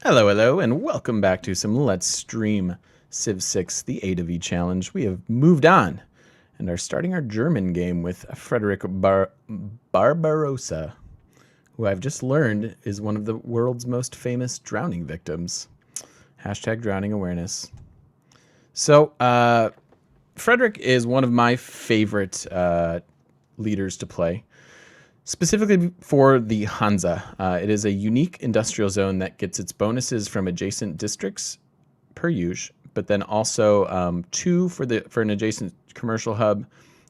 Hello, hello, and welcome back to some Let's Stream Civ 6, the A to V challenge. We have moved on and are starting our German game with Frederick Barbarossa, who I've just learned is one of the world's most famous drowning victims. Hashtag drowning awareness. So, Frederick is one of my favorite leaders to play. Specifically for the Hansa, it is a unique industrial zone that gets its bonuses from adjacent districts per use, but then also 2 for an adjacent commercial hub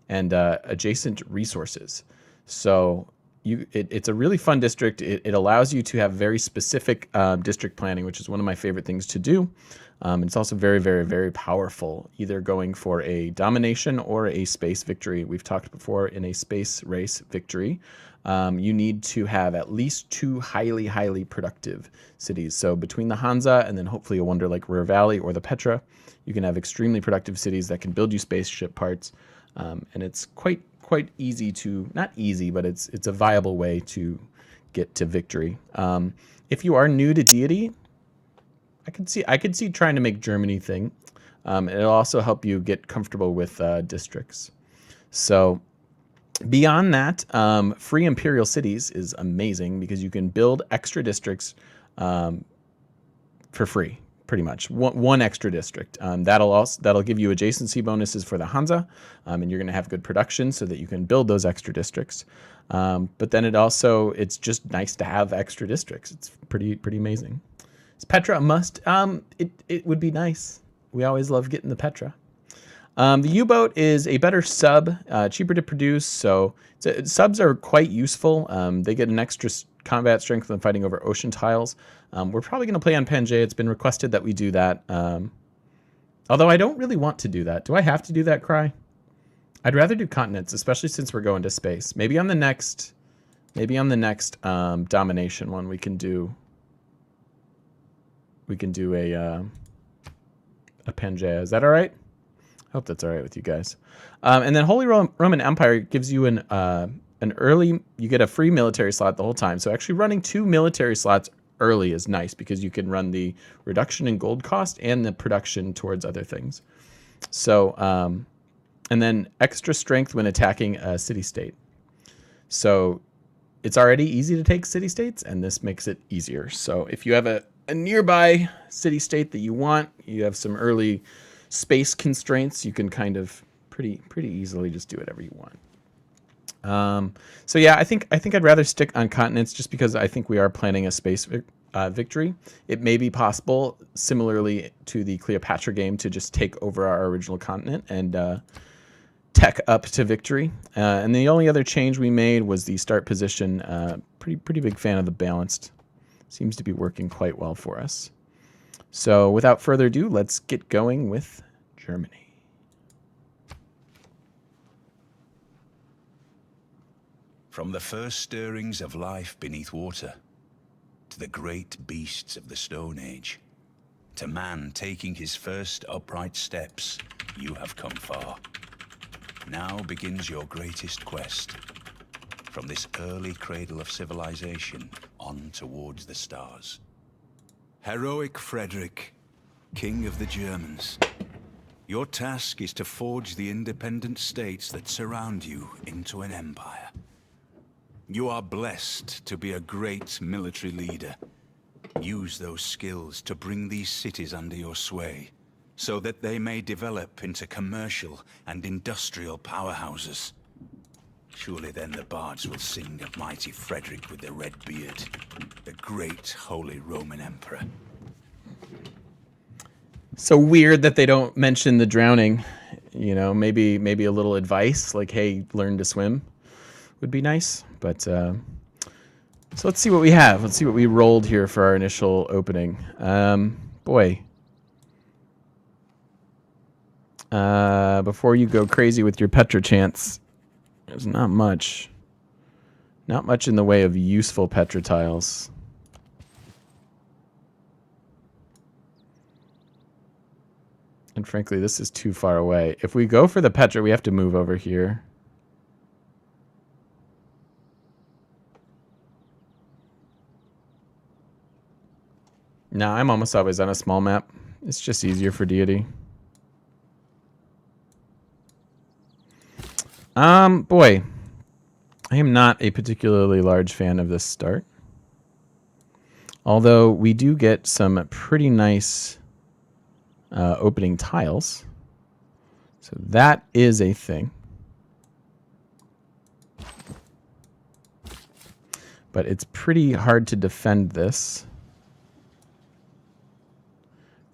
and adjacent resources. So it's a really fun district. It allows you to have very specific district planning, which is one of my favorite things to do. It's also very, very, very powerful, either going for a domination or a space victory. We've talked before in a space race victory. You need to have at least 2 highly, highly productive cities. So between the Hansa and then hopefully a wonder like Ruhr Valley or the Petra, you can have extremely productive cities that can build you spaceship parts. And it's quite easy to, not easy, but it's a viable way to get to victory. If you are new to deity, I could see trying to make Germany thing. It'll also help you get comfortable with districts. So beyond that, free imperial cities is amazing because you can build extra districts for free, pretty much. One extra district. That'll give you adjacency bonuses for the Hansa, and you're going to have good production so that you can build those extra districts. But then it's just nice to have extra districts. It's pretty amazing. Is Petra a must? It would be nice. We always love getting the Petra. The U-boat is a better sub, cheaper to produce, so subs are quite useful. They get an extra combat strength when fighting over ocean tiles. We're probably going to play on Pangaea. It's been requested that we do that. Although I don't really want to do that. Do I have to do that, Cry? I'd rather do continents, especially since we're going to space. Maybe on the next domination one we can do a Pangaea. Is that all right? I hope that's all right with you guys. And then Holy Roman Empire gives you an early, you get a free military slot the whole time. So actually running 2 military slots early is nice because you can run the reduction in gold cost and the production towards other things. So, and then extra strength when attacking a city-state. So it's already easy to take city-states, and this makes it easier. So if you have a nearby city-state that you want, you have some early space constraints, you can kind of pretty easily just do whatever you want. So yeah, I think I'd rather stick on continents just because I think we are planning a space victory. It may be possible, similarly to the Cleopatra game, to just take over our original continent and tech up to victory. And the only other change we made was the start position. Pretty big fan of the balanced. Seems to be working quite well for us. So without further ado, let's get going with Germany. From the first stirrings of life beneath water, to the great beasts of the Stone Age, to man taking his first upright steps, you have come far. Now begins your greatest quest, from this early cradle of civilization on towards the stars. Heroic Frederick, King of the Germans, your task is to forge the independent states that surround you into an empire. You are blessed to be a great military leader. Use those skills to bring these cities under your sway, so that they may develop into commercial and industrial powerhouses. Surely then the bards will sing of mighty Frederick with the red beard, the great Holy Roman Emperor. So weird that they don't mention the drowning. You know, maybe a little advice like, hey, learn to swim would be nice. But so let's see what we have. Let's see what we rolled here for our initial opening. Boy. Before you go crazy with your Petra chants, there's not much. Not much in the way of useful Petra tiles. And frankly, this is too far away. If we go for the Petra, we have to move over here. No, I'm almost always on a small map. It's just easier for deity. Boy. I am not a particularly large fan of this start. Although we do get some pretty nice opening tiles. So that is a thing. But it's pretty hard to defend this.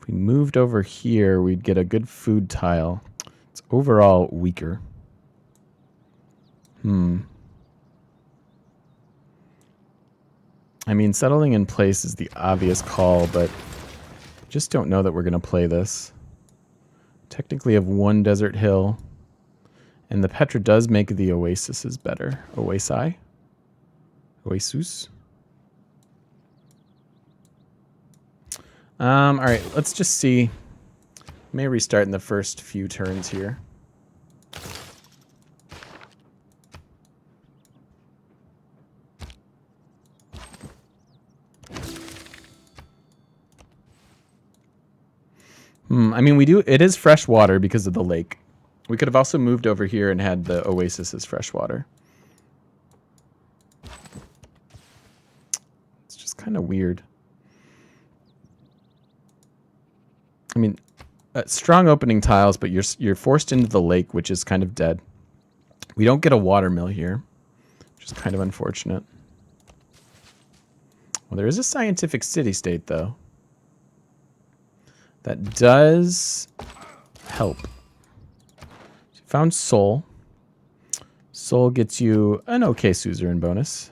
If we moved over here, we'd get a good food tile. It's overall weaker. I mean, settling in place is the obvious call, but I just don't know that we're going to play this. Technically have one desert hill, and the Petra does make the oases better. Oasis? Oasis? Alright, let's just see. May restart in the first few turns here. I mean, it is fresh water because of the lake. We could have also moved over here and had the oasis as fresh water. It's just kind of weird. I mean, strong opening tiles, but you're forced into the lake, which is kind of dead. We don't get a water mill here, which is kind of unfortunate. Well, there is a scientific city-state, though. That does help. Found Soul. Soul gets you an okay suzerain bonus.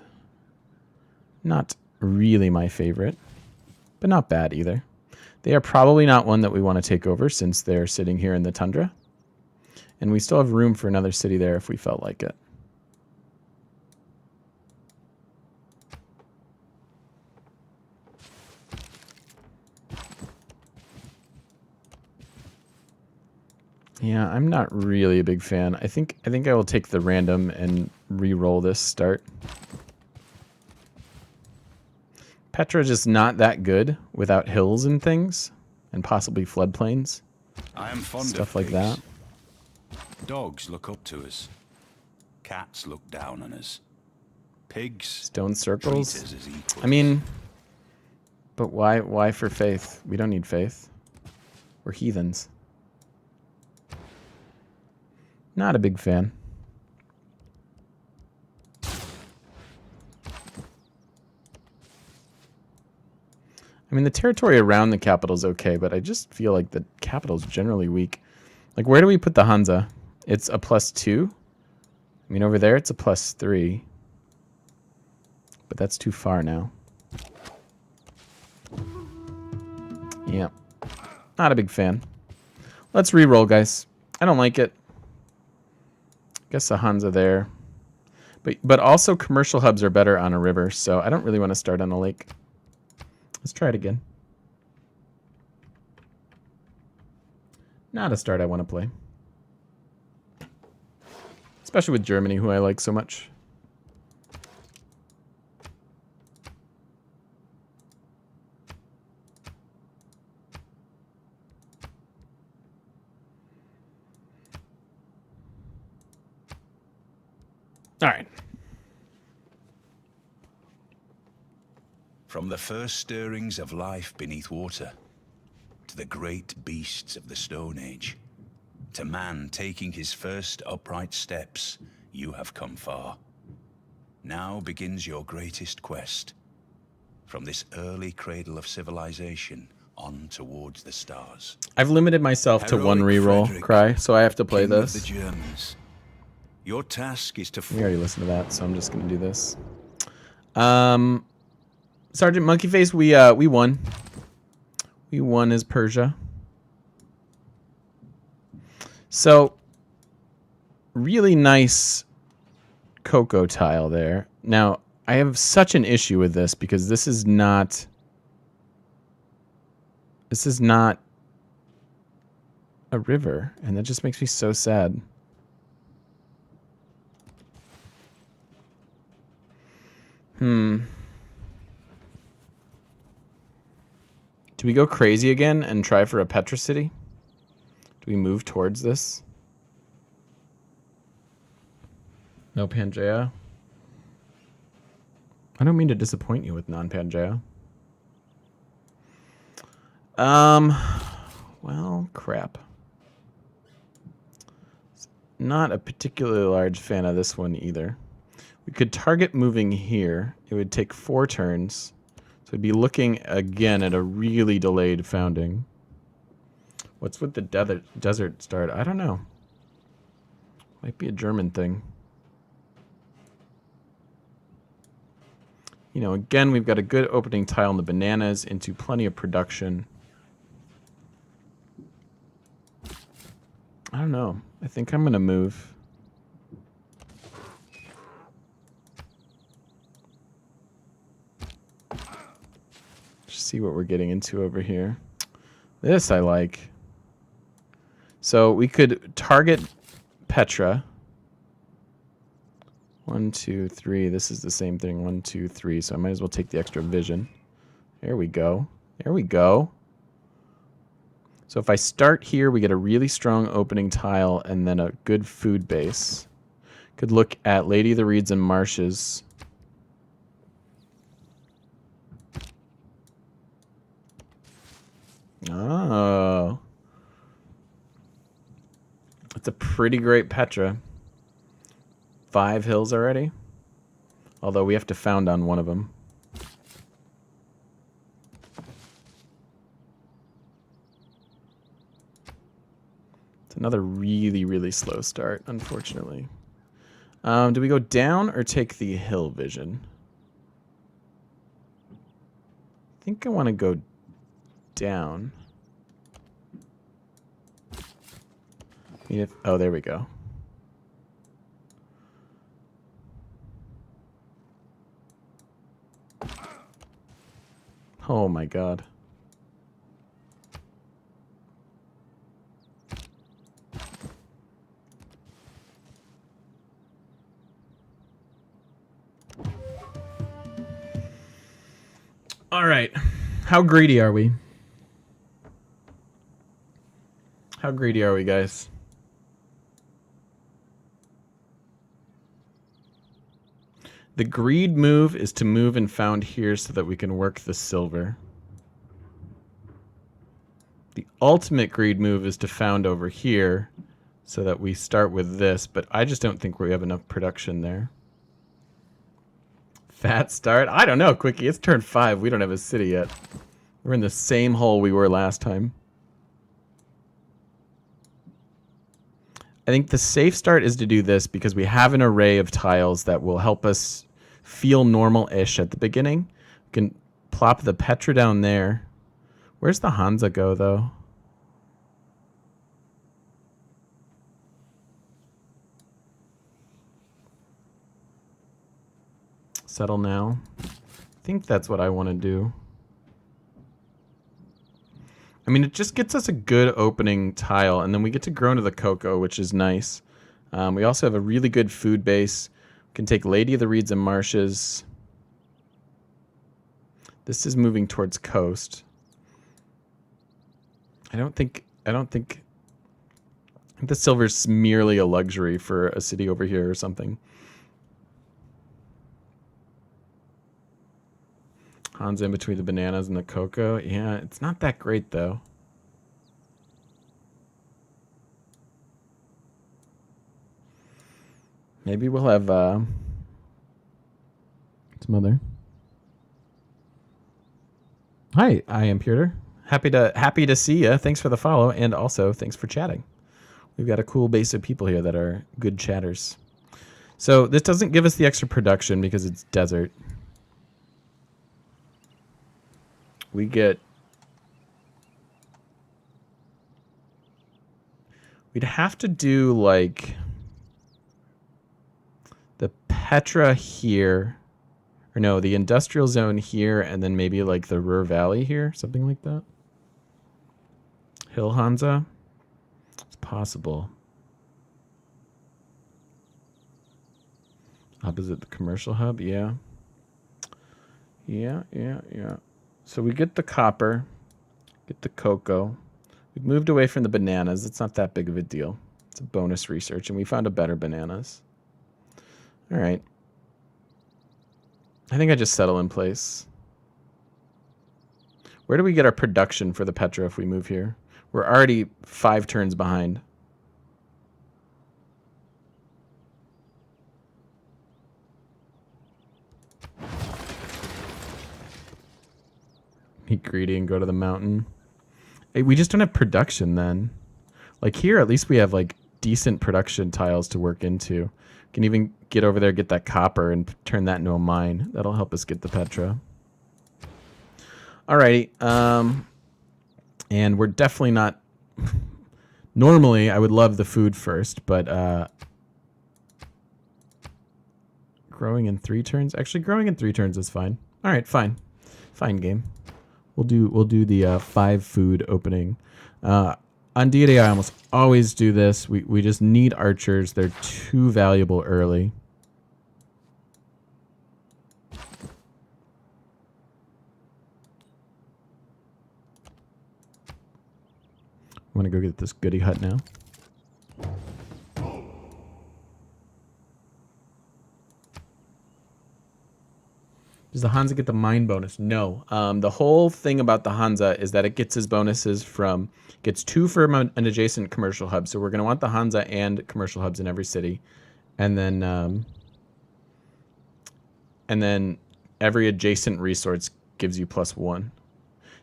Not really my favorite, but not bad either. They are probably not one that we want to take over since they're sitting here in the tundra. And we still have room for another city there if we felt like it. Yeah, I'm not really a big fan. I think I will take the random and re-roll this start. Petra just not that good without hills and things, and possibly floodplains. I am fond Stuff of like that. Dogs look up to us. Cats look down on us. Pigs Stone circles. treat us as equals. I mean, but why for faith? We don't need faith. We're heathens. Not a big fan. I mean, the territory around the capital is okay, but I just feel like the capital is generally weak. Like, where do we put the Hansa? It's a +2. I mean, over there it's a +3. But that's too far now. Yeah. Not a big fan. Let's re-roll, guys. I don't like it. Guess a Hansa there. But also commercial hubs are better on a river, so I don't really want to start on a lake. Let's try it again. Not a start I want to play. Especially with Germany, who I like so much. All right. From the first stirrings of life beneath water, to the great beasts of the Stone Age, to man taking his first upright steps, you have come far. Now begins your greatest quest. From this early cradle of civilization on towards the stars. I've limited myself to one Heroic reroll, Frederick, Cry, so I have to play King of this. the Germans. Your task is to We already listened to that, so I'm just gonna do this. Sergeant Monkeyface, we won. We won as Persia. So, really nice cocoa tile there. Now, I have such an issue with this because this is not a river, and that just makes me so sad. Do we go crazy again and try for a Petra City? Do we move towards this? No Pangea? I don't mean to disappoint you with non-Pangea. Well, crap. Not a particularly large fan of this one either. We could target moving here. It would take 4 turns. So we'd be looking again at a really delayed founding. What's with the desert start? I don't know. Might be a German thing. You know, again, we've got a good opening tile in the bananas into plenty of production. I don't know. I think I'm going to move. Just see what we're getting into over here. This I like. So we could target Petra. 1, 2, 3. This is the same thing. 1, 2, 3. So I might as well take the extra vision. There we go. There we go. So if I start here, we get a really strong opening tile and then a good food base. Could look at Lady of the Reeds and Marshes. Oh. It's a pretty great Petra. 5 hills already. Although we have to found on one of them. It's another really, really slow start, unfortunately. Do we go down or take the hill vision? I think I want to go down. Oh, there we go. Oh my god. All right. How greedy are we? How greedy are we, guys? The greed move is to move and found here so that we can work the silver. The ultimate greed move is to found over here so that we start with this, but I just don't think we have enough production there. Fat start? I don't know, Quickie. It's turn 5. We don't have a city yet. We're in the same hole we were last time. I think the safe start is to do this because we have an array of tiles that will help us feel normal-ish at the beginning. We can plop the Petra down there. Where's the Hansa go, though? Settle now. I think that's what I want to do. I mean, it just gets us a good opening tile, and then we get to grow into the cocoa, which is nice. We also have a really good food base. We can take Lady of the Reeds and Marshes. This is moving towards coast. I think the silver's merely a luxury for a city over here or something. Hansa in between the bananas and the cocoa. Yeah, it's not that great, though. Maybe we'll have some other. Hi, I am Peter. Happy to see you. Thanks for the follow, and also thanks for chatting. We've got a cool base of people here that are good chatters. So this doesn't give us the extra production because it's desert. We'd have to do like the Petra here, or no, the industrial zone here, and then maybe like the Ruhr Valley here, something like that. Hill Hansa, it's possible. Opposite the commercial hub, yeah. Yeah. So we get the copper. Get the cocoa. We've moved away from the bananas. It's not that big of a deal. It's a bonus research, and we found a better bananas. All right. I think I just settle in place. Where do we get our production for the Petra if we move here? We're already 5 turns behind. Be greedy and go to the mountain. Hey, we just don't have production then. Like here, at least we have like decent production tiles to work into. Can even get over there, get that copper, and turn that into a mine. That'll help us get the Petra. Alrighty. And we're definitely not... Normally, I would love the food first, but... growing in 3 turns? Actually, growing in 3 turns is fine. Alright, fine. Fine game. We'll do the 5 food opening. On deity, I almost always do this. We just need archers. They're too valuable early. I want to go get this goody hut now. Does the Hansa get the mine bonus? No. The whole thing about the Hansa is that it gets his bonuses from... Gets 2 from an adjacent commercial hub. So we're going to want the Hansa and commercial hubs in every city. And then every adjacent resource gives you +1.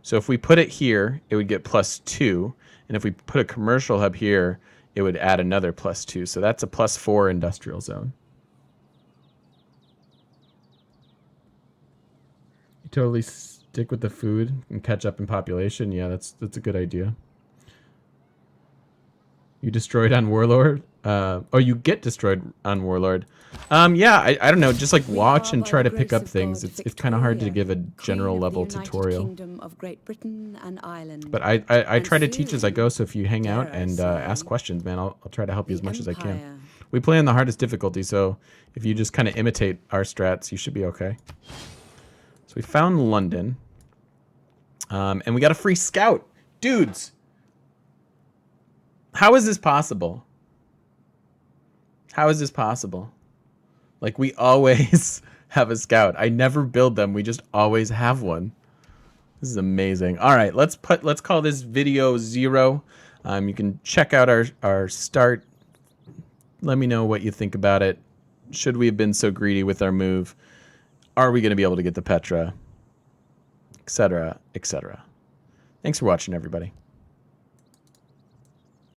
So if we put it here, it would get +2. And if we put a commercial hub here, it would add another +2. So that's a +4 industrial zone. You totally stick with the food and catch up in population. Yeah, that's a good idea. You destroyed on Warlord? Oh, you get destroyed on Warlord. Yeah, I don't know. Just like watch and try to pick up things. It's kind of hard to give a general level tutorial. But I try to teach as I go. So if you hang out and ask questions, man, I'll try to help you as much as I can. We play on the hardest difficulty, so if you just kind of imitate our strats, you should be okay. So we found London, and we got a free scout, dudes. How is this possible? How is this possible? Like, we always have a scout. I never build them. We just always have one. This is amazing. All right, let's call this video 0. You can check out our start. Let me know what you think about it. Should we have been so greedy with our move? Are we going to be able to get the Petra? Etc., etc. Thanks for watching, everybody.